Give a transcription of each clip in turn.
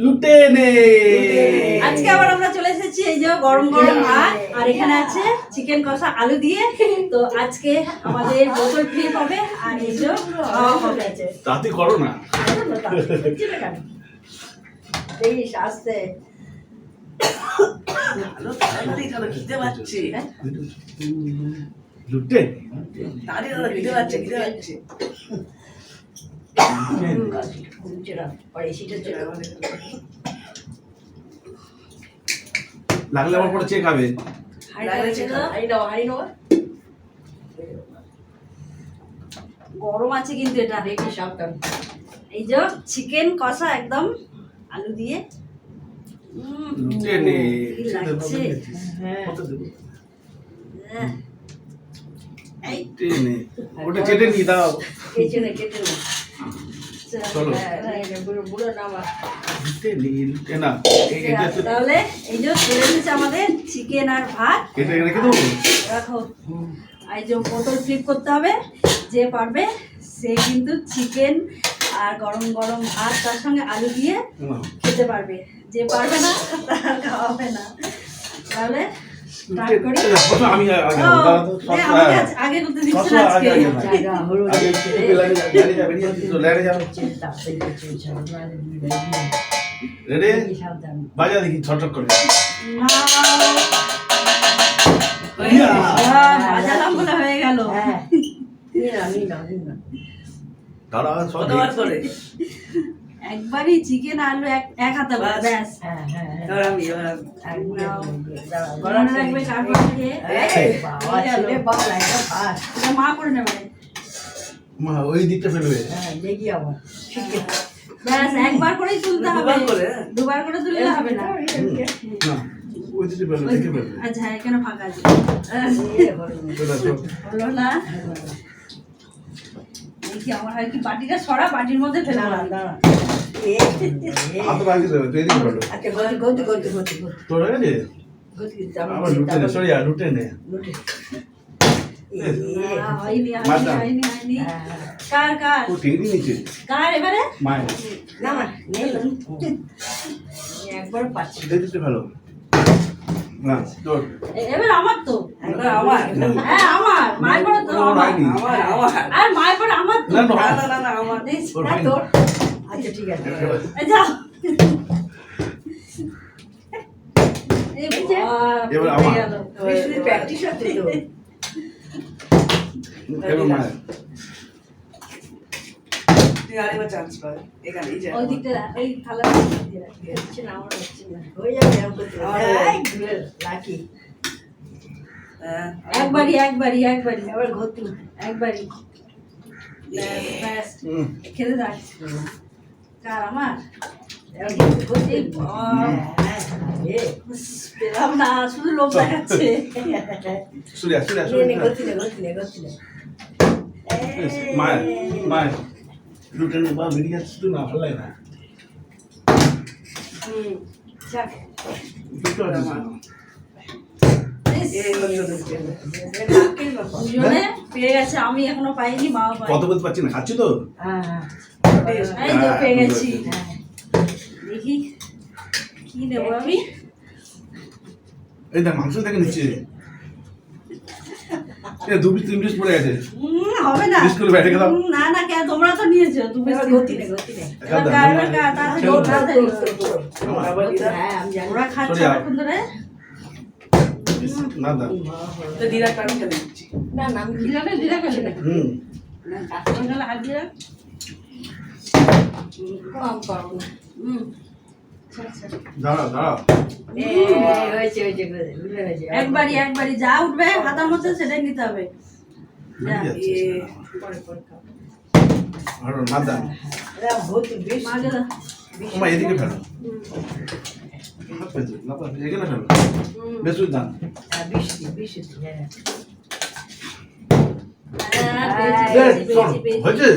লুটে নে। আজকে আবার আমরা চলে এসেছি এই যে গরম গরম ভাত আর এখানে আছে চিকেন কষা আলু দিয়ে। তো আজকে আমাদের বোতল ফ্রি হবে আর এই যে খাওয়া হবে। তাতে করো না। বেশ আসতে খিদে পাচ্ছে লুটে খিদে পাচ্ছে খিদে পাচ্ছে লাগলে আমার পরে চেক হবে। গরম আছে কিন্তু এটা দেখি সাবধান। এই যে চিকেন কষা একদম আলু দিয়ে লুটে নে। কি লাগছে। কত দেবো? এই লুটে নে। ওটা চেটে নি দাও। কেটে নে চলো। বুড়ো নামা। লুটে নে, লুটে না। এটা তো তাহলে এই যে চলে এসেছে আমাদের চিকেন আর ভাত। এটা রেখে দেবো। রাখো। এই যে বোতল ফ্লিপ করতে হবে, যে পারবে সে কিন্তু চিকেন আর গরম গরম ভাত তার সঙ্গে আলু দিয়ে খেতে পারবে, যে পারবে না তার খাওয়া হবে না। তাহলে স্টার্ট করি। আমি আগে ও, আমাকে আগে করতে দিচ্ছে না আজকে। রেডি বাজা দেখি ছটক করে। বাজালাম বলে হয়ে গেল। দাঁড়া সব কতবার করে একবারই চিকেন আলু এক হাতে ব্যাস। এবার আমি মনে রাখবে কারবার থেকে এটা মা করে নেবে। মা ওই দিকটা ফেলবে। ব্যাস একবার করেই তুলতে হবে, দুবার করে? দুবার করে তুললে হবে না। না ওই দিকটা ফেলবে, দেখে ফেলবে। আচ্ছা এখানে ফাঁকা আছে। চলে আসো। হলো না দেখি আমার হয় কি বাটিটা সরা বাটির মধ্যে ফেলে হাত রাখি দেবে, তুই এদিকে ফেলো। তোর হয়ে গেছে? আবার লুটে নে, সরি আর লুটে নে। হয়নি হয়নি হয়নি হয়নি। কার কার ও টিংরি নিচে কার এবারে মায়ের একবার পাচ্ছি। দিকটা ফেলো। না তোর এবার আমার তো এবার আমার হ্যাঁ আমার মায়ের পরে তো ওর আমার হয়নি। আর মায়ের পরে আমার তো না, না। না আমার ওর হ্যাঁ, হয়নি। তোর আচ্ছা ঠিক আছে এই যাও এই বুঝে এবার আমার। গেল প্র্যাকটিস হচ্ছে তো এবার মায়ের। তুই আরেকবার চান্স পাবে এখানে এই যে ওই দিকটা এই থালা দিয়ে রাখি হচ্ছে না আমার হচ্ছে না হ্যাঁ একবারই একবারই একবারই আবার ঘুরতে একবারই ব্যাস খেতে থাক। কার আমার এই পেলাম না শুধু লোক দেখাচ্ছে। সুরিয়া সুরিয়া সুরিয়া মায়ের মায়ের লুটে নে বা বেরিয়ে যাচ্ছে তো না ভালো লাগে না। যাক। দুটো আছে না। দুজনে পেয়ে গেছে, আমি এখনো পাইনি, মাও পাইনি। কত বলতে পারছি না, খাচ্ছি তো। এই তো পেয়ে গেছি। দেখি কি নেবো আমি। এই দেখ মাংস দেখে নিচ্ছে। এ দু পিস তিন পিস পড়ে গেছে। হবে না। বিস্কুট ব্যাটে গেলাম। না না কেন তোমরা তো নিয়েছো তুমি ওরা খাচ্ছে এখন ধরে। না না তো দিদা কারণ খেলে দিচ্ছি দিলাকে দিলা গেলে না হুম গেলে হাত দিলা কম করো না। দাঁড়াও দাঁড়াও। একবারই একবারই যা উঠবে হাতার মধ্যে সেটাই নিতে হবে। বেরিয়ে যাচ্ছে সেটা। আর না দাও। মাকে দাও। ওমা এদিকে ফেলো। হাত পেতে না তো এখানে ফেলো। বেশি দান। হ্যাঁ, এই চল পেয়েছি, পেয়েছি। হয়েছে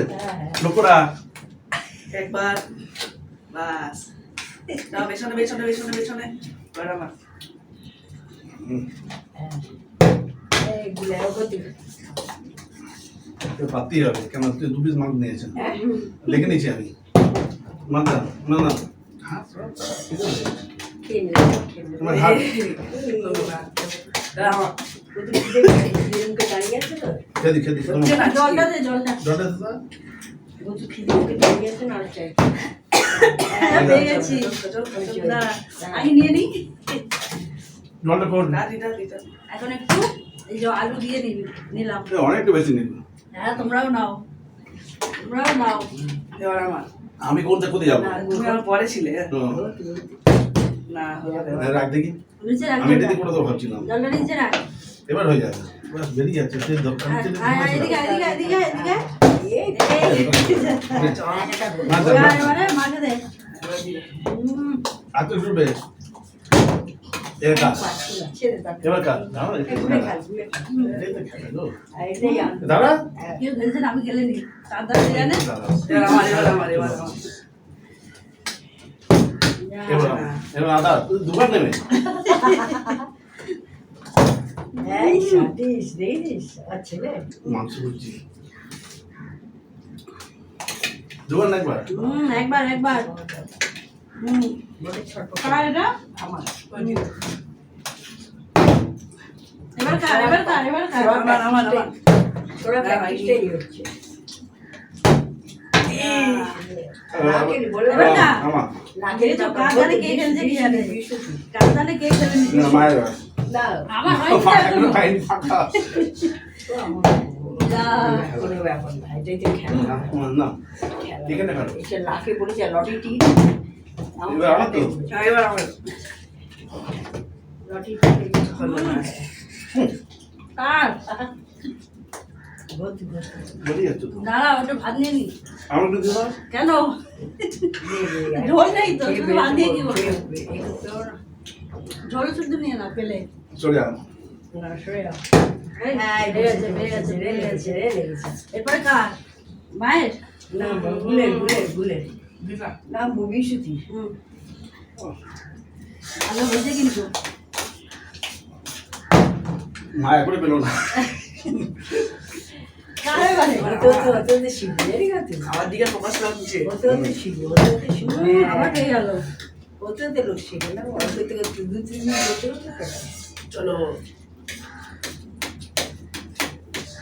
লোকরা। একবার বাস দাও পেছনে পেছনে পেছনে পেছনে এবার আমার পাতি হবে কেন তুই দু পিস মাংস নিয়েছেন লিখে নিয়েছি আমি মাথা না না হ্যাঁ, ঠিক আছে। খেয়ে নে, খেয়ে নে। তোমার হাত দাঁড়া আমার। ওদের খিদে এরমকে দাঁড়িয়ে আছে তো? খেদি খেদি হচ্ছে না, জলটা দে জলটা জলটা দিতে দাও। ওদের খিদে এরমকে দাঁড়িয়ে আছে না, আর চাই। হ্যাঁ পেয়ে গেছি দাঁড়া আমি নিয়ে নিই জলটা কোন না, দিদা, দিদা। এখন একটু এই যে আলু দিয়ে নিলাম অনেকটা বেশি নিন। হ্যাঁ তোমরাও নাও তোমরাও নাও এবার আমার। আমি কোনটা কোথায় যাবো? তুমি আমার পরে ছিলে। হুম। না, হবে না। হ্যাঁ, রাখ দেখি। নিচে রাখ আমি এটা দিয়ে করে দেবো ভাবছিলাম। জলটা নিচে রাখ এবার হয়ে যাবে। বাস বেরিয়ে যাচ্ছে। সে দোকান থেকে আয় আয় এদিকে এদিকে এদিকে এদিকে এই না, না, না। এবারে মাকে দে এবার দিদা। আর তো শুনবে। এবার কাজ। পাচ্ছি না, ছেড়ে দাও। এবার কাজ। দাঁড়া, একটু গুলে দাঁড়া। খা, গুলে খা। এটাই তো খেলে গো। আর এটাই আনবো। দাঁড়া। কেউ বলছেন আমি গেলে নি তার জানে দাঁড়া। এবার আমার, এবার আমার, এবার আমার। এবার আদা, তুই দুবার নেবে। এই সাটিস, দেখিস, আর ছেলে। মাংস করছি। দুবার না একবার? একবার একবার বলে ছটফট কার এটা আমার। ওই দিদা। এবার কার এবার কার এবার কার আমার, আমার, আমার। তোরা প্র্যাকটিসটাই হচ্ছে। নাকের বলে এবার না। আমার। নাকের এই তো কার জানে কে খেলছে কি জানে কার জানে কে খেলে নি না, মায়ের বার। না, আমার হয় ফাঁকা, এখনো খাইনি, ফাঁকা। তো আমার যা কোনো ব্যাপার না, এটাই তো খেলা। না, না, এখানে খাবে। এটা লাখে পড়েছে লটি টি। এবার আমার তো। হ্যাঁ, এবার আমার। লটি হলো না। কার গতি গতি বেরিয়ে যাচ্ছে তো। দাঁড়া ওটা ভাত নিয়ে নি আমার একটু দিবা? কেন ঝোল নেই তো শুধু ভাত দিয়ে কি করবে ঝোল শুধু নিয়ে না পেলে চলে যাও। হ্যাঁ বেড়েছে বেড়েছে বেড়েছে এরপরে কার মায়ের না গুলে গুলে গুলে দিদা। না মুভি শুতি ভালো হয়েছে কিন্তু মা একবারে পেলো না। কার এবারে তো তো তো শিখবে জানি না তুই আমার দিকে ফোকাস করা হচ্ছে। ওতে ওতে শিখবে ওতে ওতে শিখবে আবার পেয়ে গেল ওতে ওতে লোক শিখে না ওতে থেকে দু তিন দিন ওতে ওতে কাটা চলো।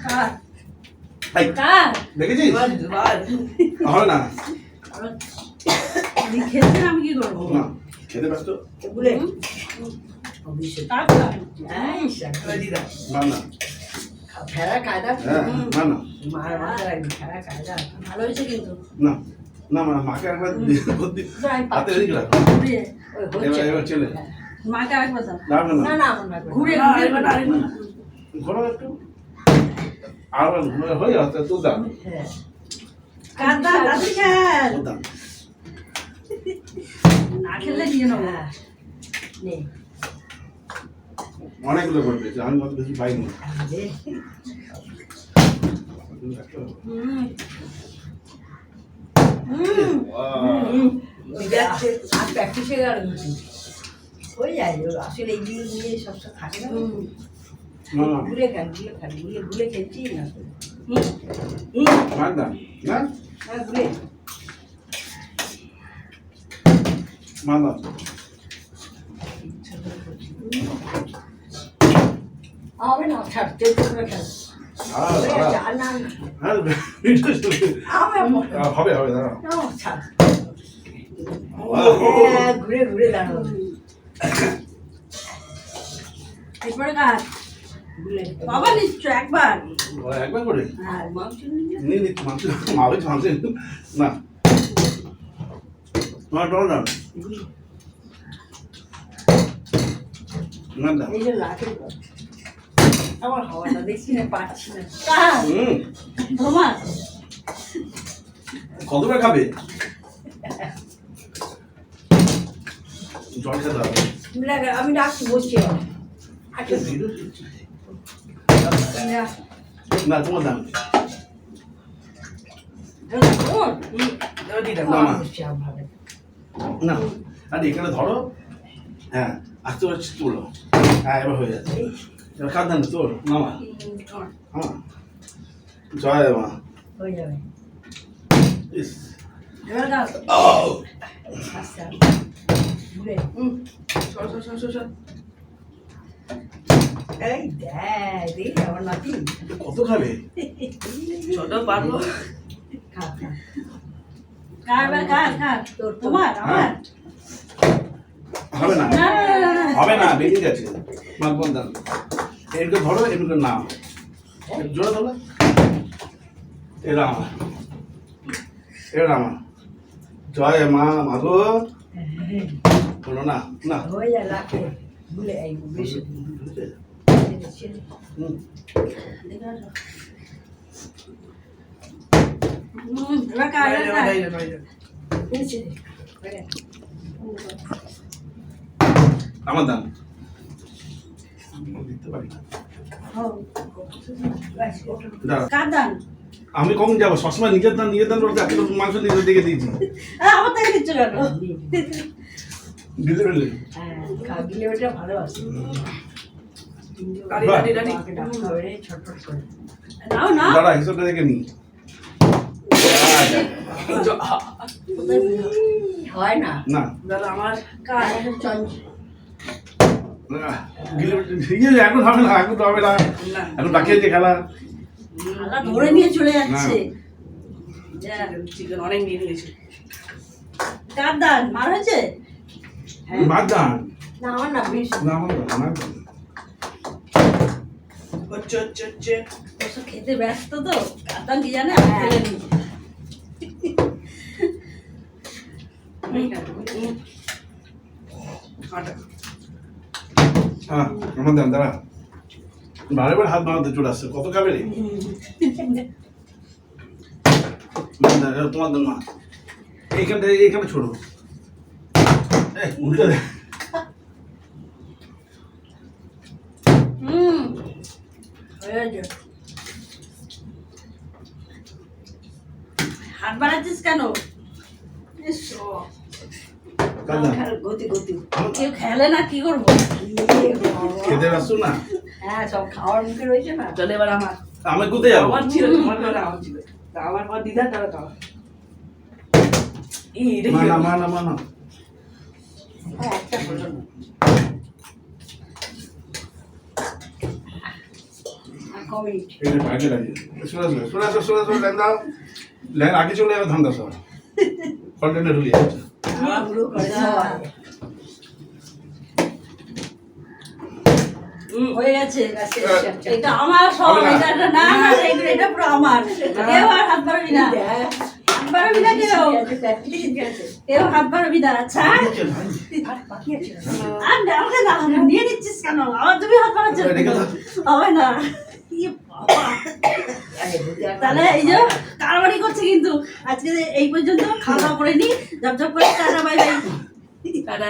কার এই, কার দেখেছিস? এবার, এবার। হবে না। আমি খেতে আমি কি করবো না, খেতে ব্যস্ত? গুলে অবশ্যই কার কার এই এবার দিদা। না, না। ফেরা কায়দা হ্যাঁ, না, না। মার মাথা রাখবি ফেরা কায়দা ভালো হয়েছে কিন্তু না, না, মা, মাকে একবার হাতে এদিকে রাখো। ঘুরিয়ে ওই এবার হচ্ছে এবার চলে। মাকে আরেকবার দাও না, না, না না। না আমার লাগবে না। ঘুরে না, ঘুরে আরেকবার, আরেকবার। ঘোরো একটু। আর হয়ে যাচ্ছে, তুই দাম। হ্যাঁ কার দাও তাড়াতাড়ি খেল তোর দাম। না খেললে নিয়ে নেবো হ্যাঁ নে অনেকগুলো করে পেয়েছি, আমি অত বেশি পাইনি। দে হুম যাচ্ছে আর প্র্যাকটিস হয়ে গেল হয়ে যায় আসলে এইগুলো নিয়ে সবসময় থাকে না না, না, ঘুরে খান ঘুরে ঘুরে খেলছি না মার দাম। না, হ্যাঁ ঘুরে মার দাম। হবে না ছাড় চেষ্টা করে খেল আর দাঁড়া। আর না আর ভিডিও চলছে। হবে, হবে, দাঁড়া। ছাড় ঘুরে ঘুরে দাঁড়াবো এরপরে কার ঘুরে বাবা নিশ্চয় একবার একবার করে আর মাংস নিয়ে নিয়ে নিচ্ছি মাংস। মা বলছে মাংস না, তোমার ডর না। না, দাম। এই যে লাঠি আমার হওয়াটা দেখছি না পাচ্ছি না কার হুম, তোমার কতবার খাবে? জল খেতে হবে। আমি ডাকছি বসছি আচ্ছা ভিডিও চলছে। যা। না, তোমার দাম। এবার দিদা। না, না। বসছি ভালো না, আর এখানে ধরো। হ্যাঁ, আস্তে করে তোলো। হ্যাঁ, এবার হয়ে যাচ্ছে। এবার কার দাম তোর মামা? হ্যাঁ, জয় মা। হয়ে যাবে ইস। এবার কার ও আস্তে ঘুরে সর সর সর সর সর এই দেখ আমার নাতি কত খাবে? ছোট পারবো খা খা কার বার কার তোমার আমার হবে না, না না, না, না। হবে না, বেরিয়ে গেছে। মাছ বন্ধান এটুকু ধরো, এটুকু নাও, জোরে ধরো। এরা আমার, এরা আমার। জয় মা মাগো। বলো না না। হয়ে যায় রাখে ভুলে এই বেশি হুম। এবার কার বাইরে কার বাইরে বাইরে আমার দাম দিতে পারি না। দাঁড়াও। কার দান আমি কখন যাবো? সবসময় নিজের দান বলতে এত মাংস নিজের দিকে দিয়েছি। আমার থেকে দিচ্ছ কেন দিতে পারলে হ্যাঁ খাগিলে ওটা ভালো আছে দাঁড়ি দাঁড়ি দাঁড়ি মাকে ডাকতে হবে রে, ছটফট করে নাও না দাঁড়া, হিসাবটা দেখে নি। হয় না না দাদা আমার কার এখন হবে না, এখন তো হবে না, না এখন বাকি আছে খেলা। আল্লাহ ধরে নিয়ে চলে যাচ্ছে যা। চিকেন অনেক নিয়ে নিয়েছি কার দান মার হয়েছে বাদ দান না আমার না বেশি না, আমার দান, আমার দান। হচ্ছে হচ্ছে হচ্ছে ওসব খেতে ব্যস্ত তো কার দান কি জানে আমি ফেলে নিই কাঁটা হ্যাঁ, আমার দান, দাঁড়া। বারে বারে হাত বানাতে চলে আসছে, কত খাবে রে? তোমার দান মা, এইখানে ছোড়ো। উল্টে দে। হয়ে যাবে। হাত বাড়াচ্ছিস কেন ইস, কার দান? গতি গতি কেউ খেলে না কি করবো খেতে ব্যস্ত না? হ্যাঁ সব খাওয়ার মুখে রয়েছে না চলে এবার আমার আমি কোথায় যাবো? আমার ছিল তোমার পরে আমার ছিল তা আমার পর দিদা তারা তাও এই দেখি মা না। হ্যাঁ, একটা হলো না আর কমিট এই যে বাইরে লাগিয়ে। সরে আসো, লাইন দাও। লাইন আগে চলে যাবে, ধান্দা সব। কন্টেন্টে ঢুকে যাচ্ছে। পুরো করে সবাই হয়ে গেছে আচ্ছা, আচ্ছা। এটা আমার সব হবে না। এটা না না এটা পুরো আমার কেউ আর হাত বাড়াবি না হাত বাড়াবি না কেউ হাত বাড়াবি না আচ্ছা বাকি আছে আর আমাকে না নিয়ে নিচ্ছিস কেন আবার তুমি হাত বাড়াচ্ছ রেখে দাও। হবে না ইয়ে বাবা। তাহলে এই যে কারবারি করছে কিন্তু আজকে এই পর্যন্ত খাওয়া দাওয়া করে নি জব করে টাটা বাই বাই টাটা